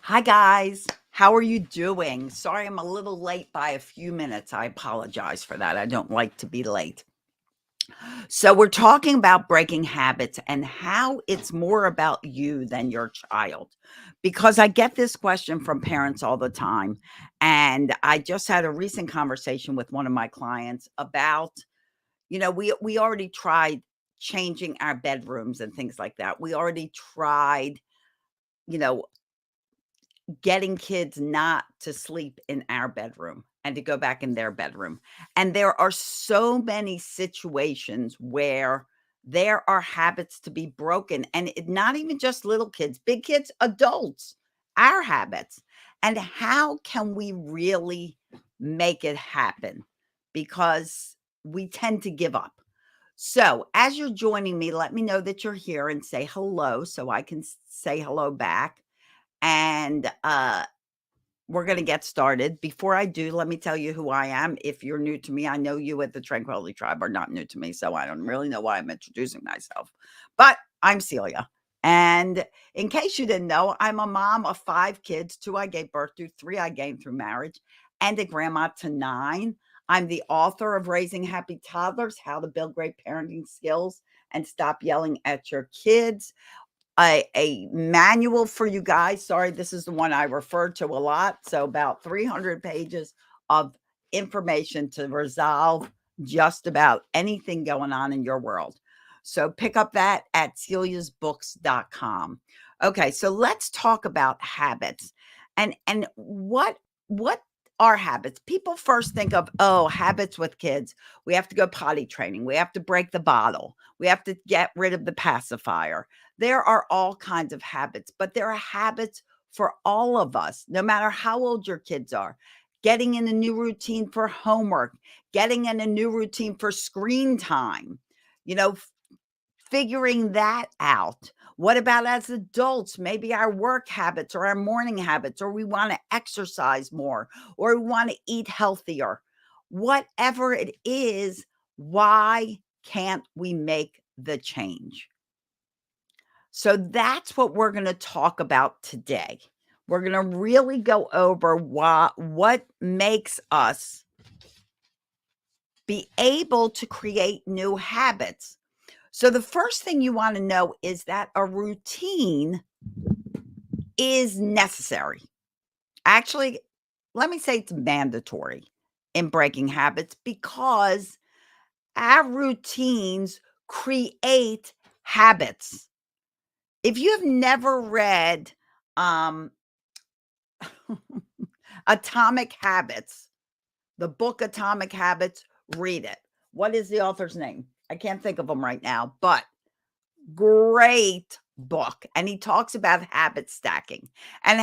Hi, guys. How are you doing? Sorry, I'm a little late by a few minutes. I apologize for that. I don't like to be late. So, we're talking about breaking habits and how it's more about you than your child. Because I get this question from parents all the time. And I just had a recent conversation with one of my clients about, we already tried changing our bedrooms and things like that. We already tried, you know, getting kids not to sleep in our bedroom and to go back in their bedroom. And there are so many situations where there are habits to be broken, and not even just little kids, big kids, adults, our habits. And how can we really make it happen? Because we tend to give up. So, as you're joining me, let me know that you're here and say hello so I can say hello back. And we're going to get started. Before I do, let me tell you who I am. If you're new to me, I know you at the Tranquility Tribe are not new to me, so I don't really know why I'm introducing myself. But I'm Celia. And in case you didn't know, I'm a mom of 5 kids. 2 I gave birth to, 3 I gained through marriage, and a grandma to 9. I'm the author of Raising Happy Toddlers, How to Build Great Parenting Skills and Stop Yelling at Your Kids, a manual for you guys. Sorry, this is the one I refer to a lot. So about 300 pages of information to resolve just about anything going on in your world. So pick up that at celiasbooks.com. Okay, so let's talk about habits. And what are habits? People first think of, oh, habits with kids. We have to go potty training. We have to break the bottle. We have to get rid of the pacifier. There are all kinds of habits, but there are habits for all of us, no matter how old your kids are. Getting in a new routine for homework, getting in a new routine for screen time, you know, figuring that out. What about as adults? Maybe our work habits or our morning habits, or we want to exercise more, or we want to eat healthier. Whatever it is, why can't we make the change? So that's what we're going to talk about today. We're going to really go over what makes us be able to create new habits. So the first thing you want to know is that a routine is necessary. Actually, let me say it's mandatory in breaking habits because our routines create habits. If you have never read um, Atomic Habits, the book Atomic Habits, read it. What is the author's name? I can't think of him right now, but great book. And he talks about habit stacking. And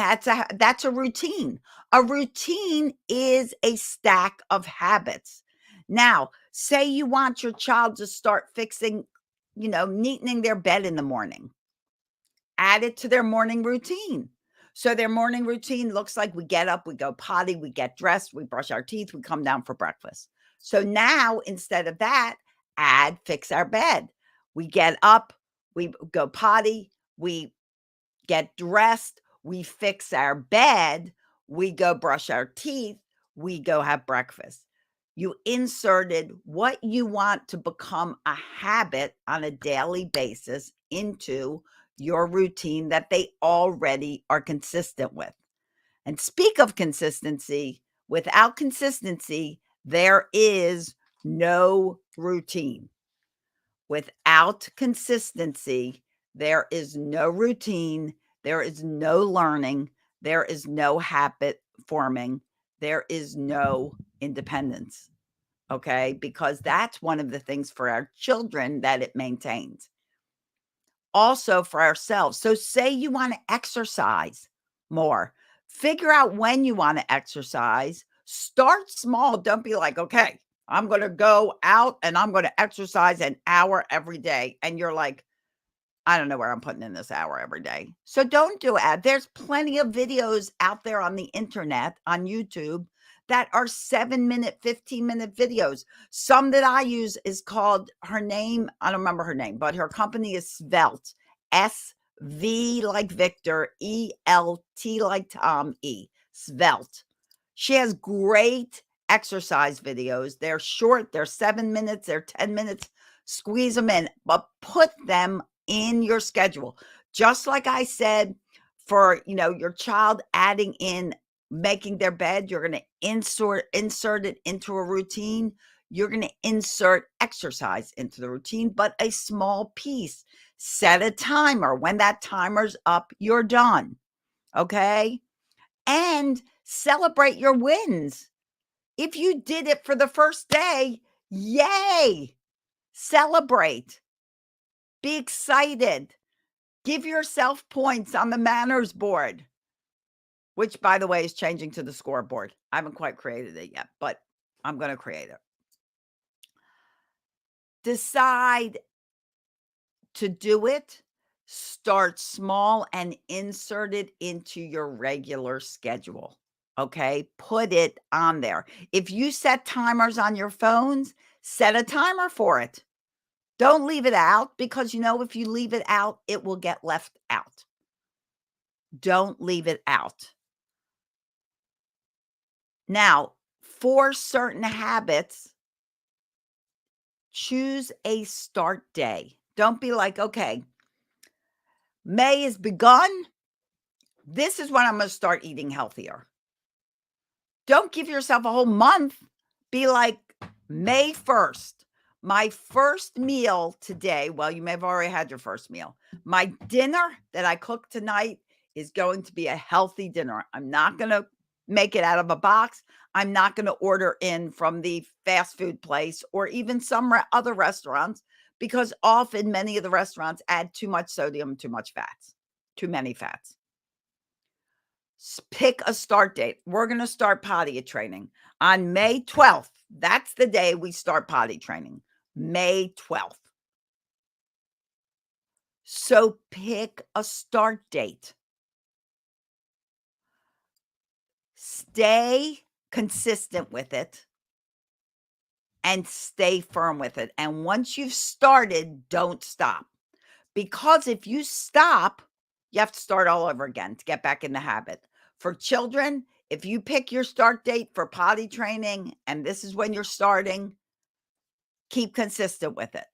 that's a routine. A routine is a stack of habits. Now, say you want your child to start fixing, neatening their bed in the morning. Add it to their morning routine. So their morning routine looks like we get up, we go potty, we get dressed, we brush our teeth, we come down for breakfast. So now instead of that, add fix our bed. We get up, we go potty, we get dressed, we fix our bed, we go brush our teeth, we go have breakfast. You inserted what you want to become a habit on a daily basis into your routine that they already are consistent with. And speak of consistency, without consistency, there is no routine. Without consistency, there is no routine, there is no learning, there is no habit forming, there is no independence. Okay? Because that's one of the things for our children that it maintains. Also for ourselves. So, say you want to exercise more, figure out when you want to exercise. Start small. Don't be like, okay, I'm going to go out and I'm going to exercise an hour every day. And you're like, I don't know where I'm putting in this hour every day. So don't do it. There's plenty of videos out there on the internet, on YouTube, that are 7-minute, 15-minute videos. Some that I use is called, her name, I don't remember her name, but her company is Svelte, V like Victor, ELT like Tom, Svelte. She has great exercise videos. They're short, they're 7 minutes, they're 10 minutes. Squeeze them in, but put them in your schedule. Just like I said, for your child adding in making their bed, you're going to insert it into a routine. You're going to insert exercise into the routine, but a small piece. Set a timer. When that timer's up, you're done. Okay? And celebrate your wins. If you did it for the first day, yay! Celebrate. Be excited. Give yourself points on the manners board, which, by the way, is changing to the scoreboard. I haven't quite created it yet, but I'm going to create it. Decide to do it. Start small and insert it into your regular schedule. Okay, put it on there. If you set timers on your phones, set a timer for it. Don't leave it out, because if you leave it out, it will get left out. Don't leave it out. Now, for certain habits, choose a start day. Don't be like, okay, May is begun. This is when I'm going to start eating healthier. Don't give yourself a whole month. Be like, May 1st, my first meal today. Well, you may have already had your first meal. My dinner that I cook tonight is going to be a healthy dinner. I'm not going to make it out of a box. I'm not going to order in from the fast food place or even some other restaurants, because often many of the restaurants add too much sodium, too much fats, too many fats. Pick a start date. We're going to start potty training on May 12th. That's the day we start potty training, May 12th. So pick a start date. Stay consistent with it and stay firm with it. And once you've started, don't stop. Because if you stop, you have to start all over again to get back in the habit. For children, if you pick your start date for potty training and this is when you're starting, keep consistent with it.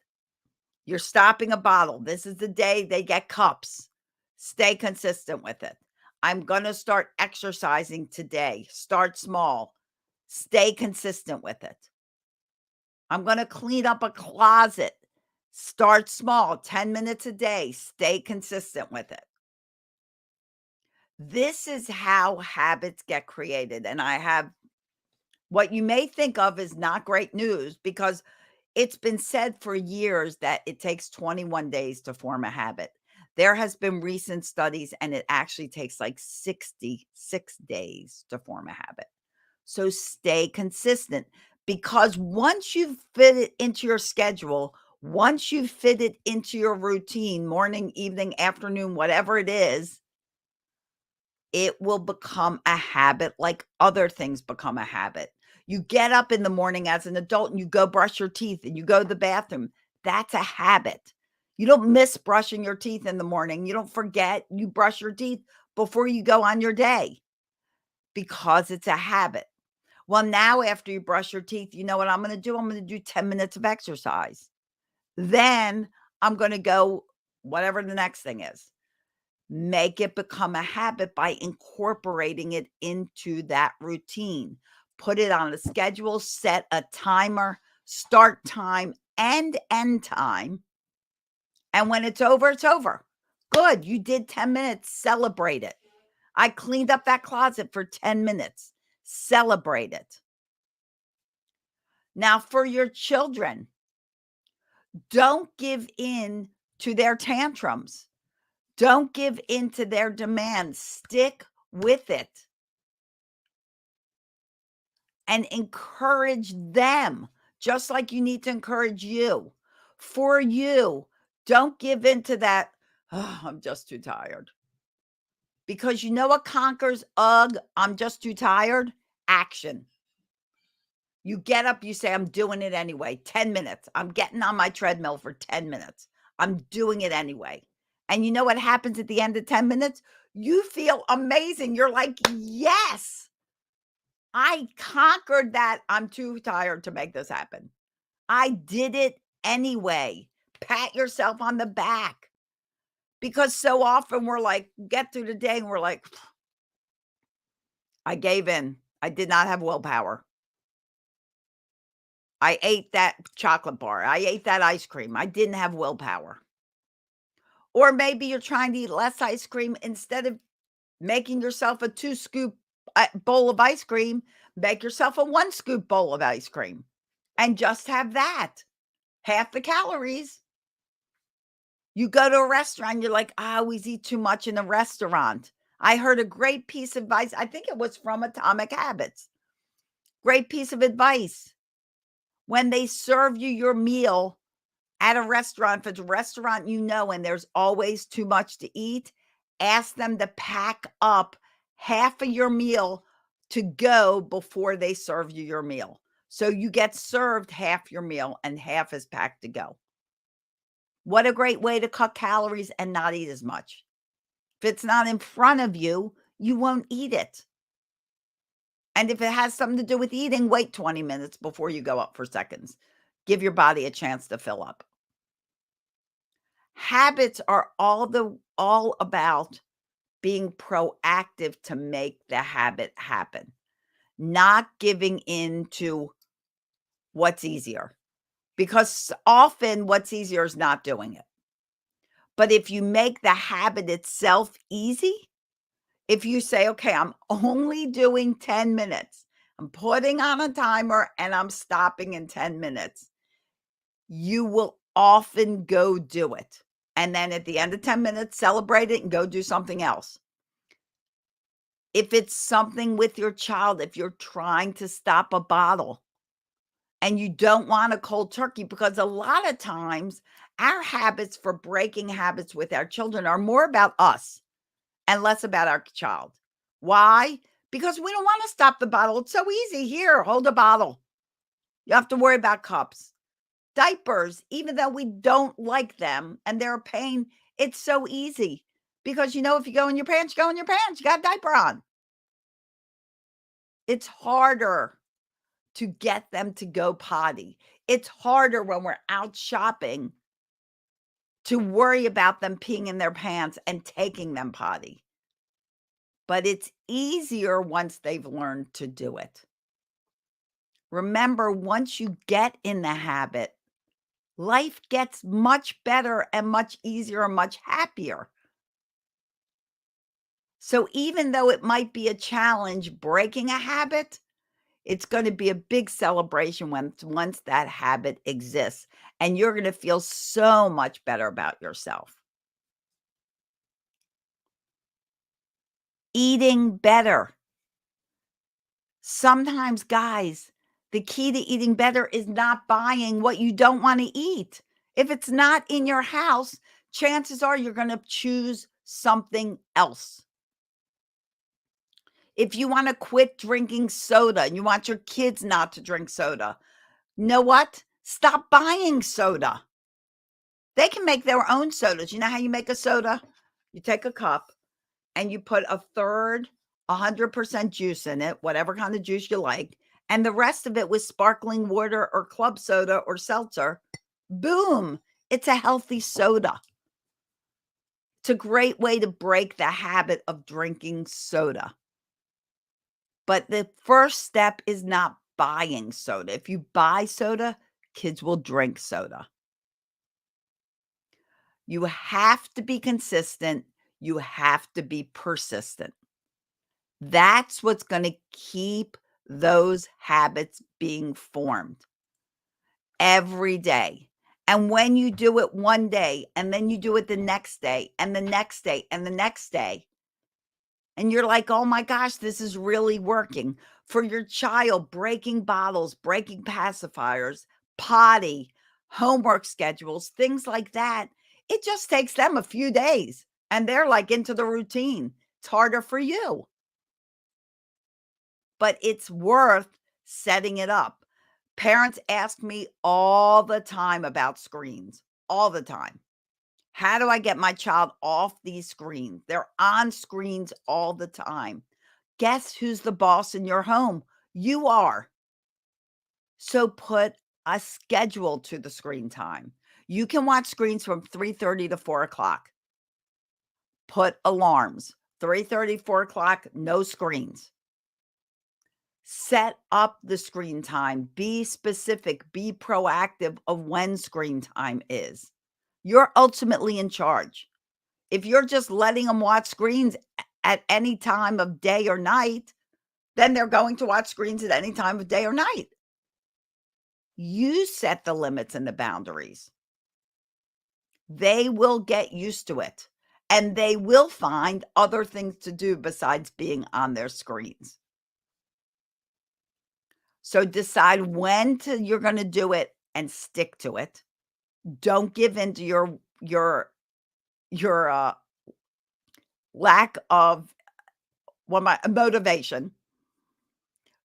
You're stopping a bottle. This is the day they get cups. Stay consistent with it. I'm going to start exercising today. Start small. Stay consistent with it. I'm going to clean up a closet. Start small, 10 minutes a day. Stay consistent with it. This is how habits get created. And I have what you may think of as not great news, because it's been said for years that it takes 21 days to form a habit. There has been recent studies, and it actually takes like 66 days to form a habit. So stay consistent, because once you fit it into your schedule, once you fit it into your routine, morning, evening, afternoon, whatever it is, it will become a habit like other things become a habit. You get up in the morning as an adult and you go brush your teeth and you go to the bathroom. That's a habit. You don't miss brushing your teeth in the morning. You don't forget. You brush your teeth before you go on your day, because it's a habit. Well, now after you brush your teeth, you know what I'm going to do? I'm going to do 10 minutes of exercise. Then I'm going to go whatever the next thing is. Make it become a habit by incorporating it into that routine. Put it on a schedule, set a timer, start time and end time. And when it's over, it's over. Good. You did 10 minutes. Celebrate it. I cleaned up that closet for 10 minutes. Celebrate it. Now, for your children, don't give in to their tantrums. Don't give in to their demands. Stick with it and encourage them, just like you need to encourage you. For you, don't give in to that, oh, I'm just too tired. Because you know what conquers, ugh, I'm just too tired? Action. You get up, you say, I'm doing it anyway. 10 minutes. I'm getting on my treadmill for 10 minutes. I'm doing it anyway. And you know what happens at the end of 10 minutes? You feel amazing. You're like, "Yes, I conquered that. I'm too tired to make this happen. I did it anyway." Pat yourself on the back because so often we're like, get through the day and we're like, "I gave in. I did not have willpower. I ate that chocolate bar. I ate that ice cream. I didn't have willpower." Or maybe you're trying to eat less ice cream instead of making yourself a 2 scoop bowl of ice cream, make yourself a 1 scoop bowl of ice cream and just have that. Half the calories. You go to a restaurant, you're like, "I always eat too much in a restaurant." I heard a great piece of advice, I think it was from Atomic Habits. Great piece of advice. When they serve you your meal at a restaurant, if it's a restaurant you know and there's always too much to eat, ask them to pack up half of your meal to go before they serve you your meal. So you get served half your meal and half is packed to go. What a great way to cut calories and not eat as much. If it's not in front of you, you won't eat it. And if it has something to do with eating, wait 20 minutes before you go up for seconds. Give your body a chance to fill up. Habits are all about being proactive to make the habit happen, not giving in to what's easier, because often what's easier is not doing it. But if you make the habit itself easy, if you say, "Okay, I'm only doing 10 minutes. I'm putting on a timer and I'm stopping in 10 minutes," you will often go do it. And then at the end of 10 minutes, celebrate it and go do something else. If it's something with your child, if you're trying to stop a bottle and you don't want a cold turkey, because a lot of times our habits for breaking habits with our children are more about us and less about our child. Why? Because we don't want to stop the bottle. It's so easy. Here, hold a bottle. You have to worry about cups. Diapers, even though we don't like them and they're a pain, it's so easy because if you go in your pants, you go in your pants. You got a diaper on. It's harder to get them to go potty. It's harder when we're out shopping to worry about them peeing in their pants and taking them potty. But it's easier once they've learned to do it. Remember, once you get in the habit, life gets much better and much easier and much happier. So even though it might be a challenge breaking a habit, it's going to be a big celebration once that habit exists, and you're going to feel so much better about yourself. Eating better. Sometimes, guys, the key to eating better is not buying what you don't want to eat. If it's not in your house, chances are you're going to choose something else. If you want to quit drinking soda and you want your kids not to drink soda, know what? Stop buying soda. They can make their own sodas. You know how you make a soda? You take a cup and you put a third, 100% juice in it, whatever kind of juice you like, and the rest of it with sparkling water or club soda or seltzer. Boom! It's a healthy soda. It's a great way to break the habit of drinking soda. But the first step is not buying soda. If you buy soda, kids will drink soda. You have to be consistent. You have to be persistent. That's what's going to keep those habits being formed every day. And when you do it one day, and then you do it the next day, and the next day, and the next day, and you're like, "Oh my gosh, this is really working." For your child, breaking bottles, breaking pacifiers, potty, homework schedules, things like that, it just takes them a few days and they're like into the routine. It's harder for you, but it's worth setting it up. Parents ask me all the time about screens, all the time. How do I get my child off these screens? They're on screens all the time. Guess who's the boss in your home? You are. So put a schedule to the screen time. You can watch screens from 3:30 to 4 o'clock. Put alarms. 3:30, 4 o'clock, no screens. Set up the screen time. Be specific. Be proactive of when screen time is. You're ultimately in charge. If you're just letting them watch screens at any time of day or night, then they're going to watch screens at any time of day or night. You set the limits and the boundaries. They will get used to it, and they will find other things to do besides being on their screens. So decide when you're gonna do it and stick to it. Don't give in to your lack of motivation.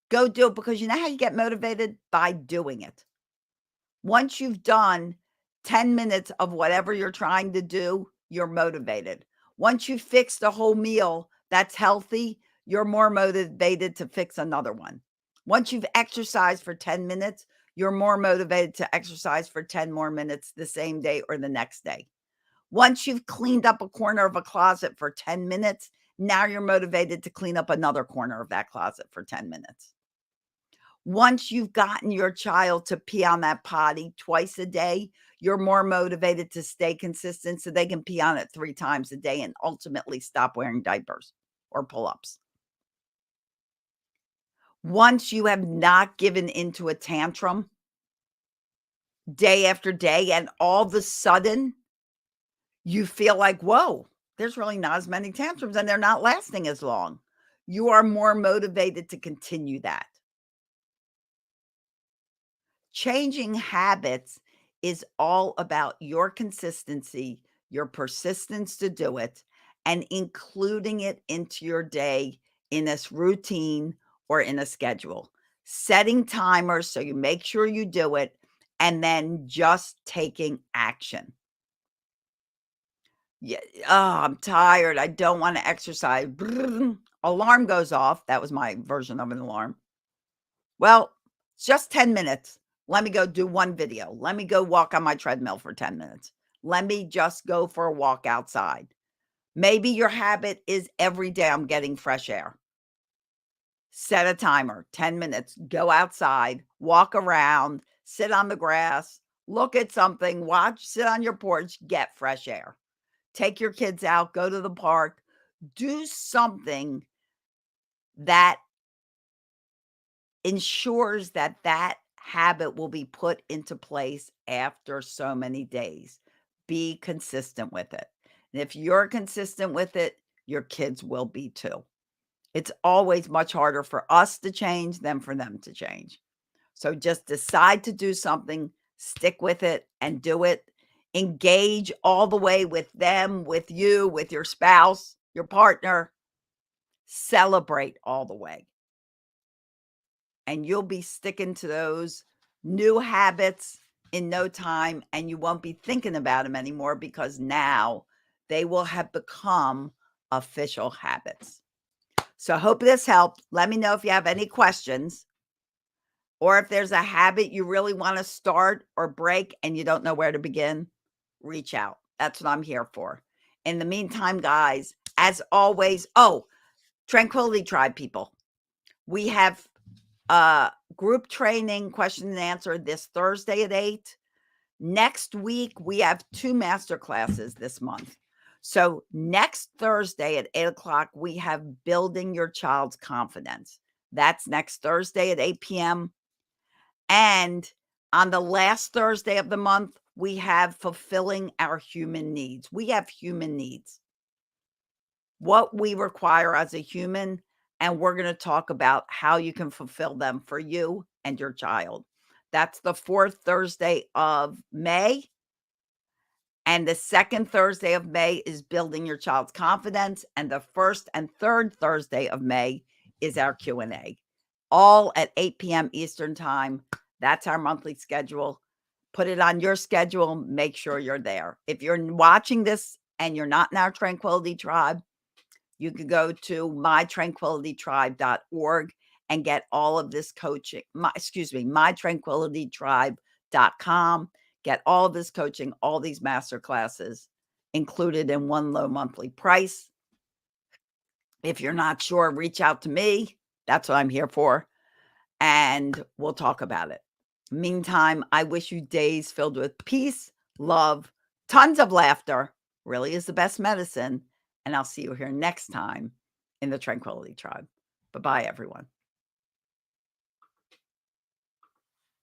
Go do it, because you know how you get motivated? By doing it. Once you've done 10 minutes of whatever you're trying to do, you're motivated. Once you fixed a whole meal that's healthy, you're more motivated to fix another one. Once you've exercised for 10 minutes, you're more motivated to exercise for 10 more minutes the same day or the next day. Once you've cleaned up a corner of a closet for 10 minutes, now you're motivated to clean up another corner of that closet for 10 minutes. Once you've gotten your child to pee on that potty twice a day, you're more motivated to stay consistent so they can pee on it 3 times a day and ultimately stop wearing diapers or pull-ups. Once you have not given into a tantrum day after day, and all of a sudden you feel like, whoa, there's really not as many tantrums and they're not lasting as long. You are more motivated to continue that. Changing habits is all about your consistency, your persistence to do it, and including it into your day in this routine or in a schedule. Setting timers so you make sure you do it, and then just taking action. Yeah, "Oh, I'm tired. I don't wanna exercise." Alarm goes off. That was my version of an alarm. Well, it's just 10 minutes. Let me go do one video. Let me go walk on my treadmill for 10 minutes. Let me just go for a walk outside. Maybe your habit is every day I'm getting fresh air. Set a timer, 10 minutes, go outside, walk around, sit on the grass, look at something, watch, sit on your porch, get fresh air. Take your kids out, go to the park, do something that ensures that that habit will be put into place after so many days. Be consistent with it. And if you're consistent with it, your kids will be too. It's always much harder for us to change than for them to change. So just decide to do something, stick with it and do it. Engage all the way with them, with you, with your spouse, your partner. Celebrate all the way. And you'll be sticking to those new habits in no time, and you won't be thinking about them anymore because now they will have become official habits. So I hope this helped. Let me know if you have any questions, or if there's a habit you really want to start or break and you don't know where to begin, reach out. That's what I'm here for. In the meantime, guys, as always, Tranquility Tribe people, we have group training question and answer this Thursday at 8. Next week, we have 2 master classes this month. So next Thursday at 8 o'clock, we have Building Your Child's Confidence. That's next Thursday at 8 p.m. And on the last Thursday of the month, we have Fulfilling Our Human Needs. We have human needs, what we require as a human, and we're going to talk about how you can fulfill them for you and your child. That's the 4th Thursday of May. And the 2nd Thursday of May is Building Your Child's Confidence. And the 1st and 3rd Thursday of May is our Q&A, all at 8 p.m. Eastern Time. That's our monthly schedule. Put it on your schedule, make sure you're there. If you're watching this and you're not in our Tranquility Tribe, you can go to mytranquilitytribe.org and get all of this coaching. Mytranquilitytribe.com. Get all of this coaching, all these master classes included in one low monthly price. If you're not sure, reach out to me. That's what I'm here for. And we'll talk about it. Meantime, I wish you days filled with peace, love, tons of laughter. Really is the best medicine. And I'll see you here next time in the Tranquility Tribe. Bye-bye, everyone.